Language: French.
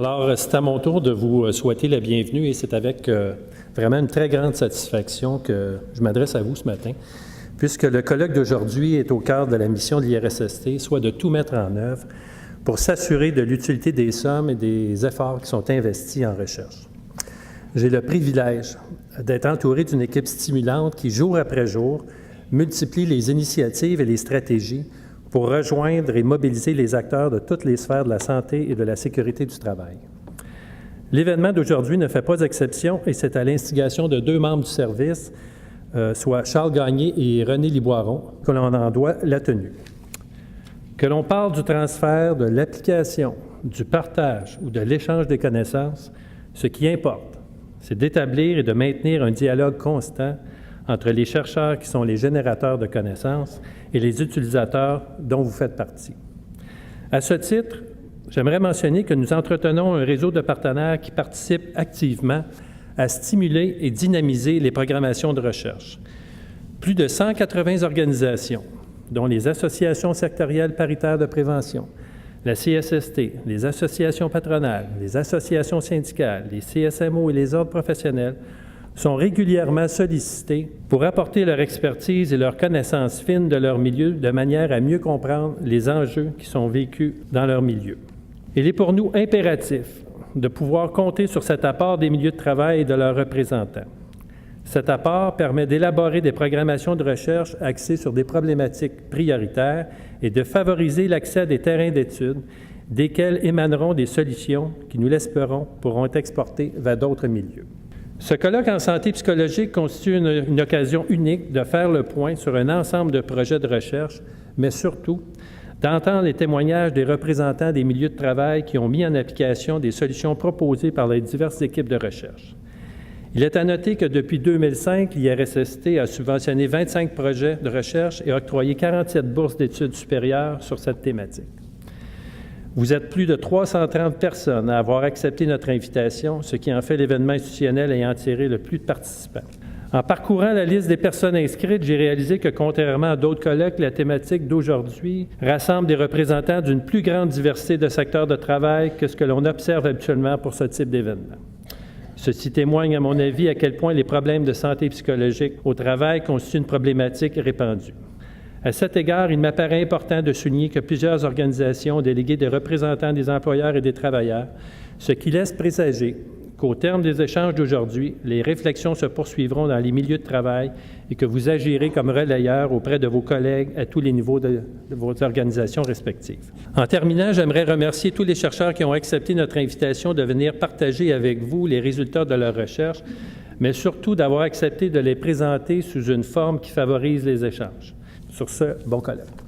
Alors, c'est à mon tour de vous souhaiter la bienvenue et c'est avec vraiment une très grande satisfaction que je m'adresse à vous ce matin, puisque le colloque d'aujourd'hui est au cœur de la mission de l'IRSST, soit de tout mettre en œuvre pour s'assurer de l'utilité des sommes et des efforts qui sont investis en recherche. J'ai le privilège d'être entouré d'une équipe stimulante qui, jour après jour, multiplie les initiatives et les stratégies pour rejoindre et mobiliser les acteurs de toutes les sphères de la santé et de la sécurité du travail. L'événement d'aujourd'hui ne fait pas exception et c'est à l'instigation de deux membres du service, soit Charles Gagné et René Liboiron, que l'on en doit la tenue. Que l'on parle du transfert, de l'application, du partage ou de l'échange des connaissances, ce qui importe, c'est d'établir et de maintenir un dialogue constant entre les chercheurs qui sont les générateurs de connaissances et les utilisateurs dont vous faites partie. À ce titre, j'aimerais mentionner que nous entretenons un réseau de partenaires qui participent activement à stimuler et dynamiser les programmations de recherche. Plus de 180 organisations, dont les associations sectorielles paritaires de prévention, la CSST, les associations patronales, les associations syndicales, les CSMO et les ordres professionnels, sont régulièrement sollicités pour apporter leur expertise et leur connaissance fine de leur milieu de manière à mieux comprendre les enjeux qui sont vécus dans leur milieu. Il est pour nous impératif de pouvoir compter sur cet apport des milieux de travail et de leurs représentants. Cet apport permet d'élaborer des programmations de recherche axées sur des problématiques prioritaires et de favoriser l'accès à des terrains d'études desquels émaneront des solutions qui, nous l'espérons, pourront être exportées vers d'autres milieux. Ce colloque en santé psychologique constitue une occasion unique de faire le point sur un ensemble de projets de recherche, mais surtout d'entendre les témoignages des représentants des milieux de travail qui ont mis en application des solutions proposées par les diverses équipes de recherche. Il est à noter que depuis 2005, l'IRSST a subventionné 25 projets de recherche et octroyé 47 bourses d'études supérieures sur cette thématique. Vous êtes plus de 330 personnes à avoir accepté notre invitation, ce qui en fait l'événement institutionnel ayant attiré le plus de participants. En parcourant la liste des personnes inscrites, j'ai réalisé que, contrairement à d'autres colloques, la thématique d'aujourd'hui rassemble des représentants d'une plus grande diversité de secteurs de travail que ce que l'on observe habituellement pour ce type d'événement. Ceci témoigne, à mon avis, à quel point les problèmes de santé psychologique au travail constituent une problématique répandue. À cet égard, il m'apparaît important de souligner que plusieurs organisations ont délégué des représentants des employeurs et des travailleurs, ce qui laisse présager qu'au terme des échanges d'aujourd'hui, les réflexions se poursuivront dans les milieux de travail et que vous agirez comme relayeurs auprès de vos collègues à tous les niveaux de vos organisations respectives. En terminant, j'aimerais remercier tous les chercheurs qui ont accepté notre invitation de venir partager avec vous les résultats de leur recherche, mais surtout d'avoir accepté de les présenter sous une forme qui favorise les échanges. Sur ce, bon colloque.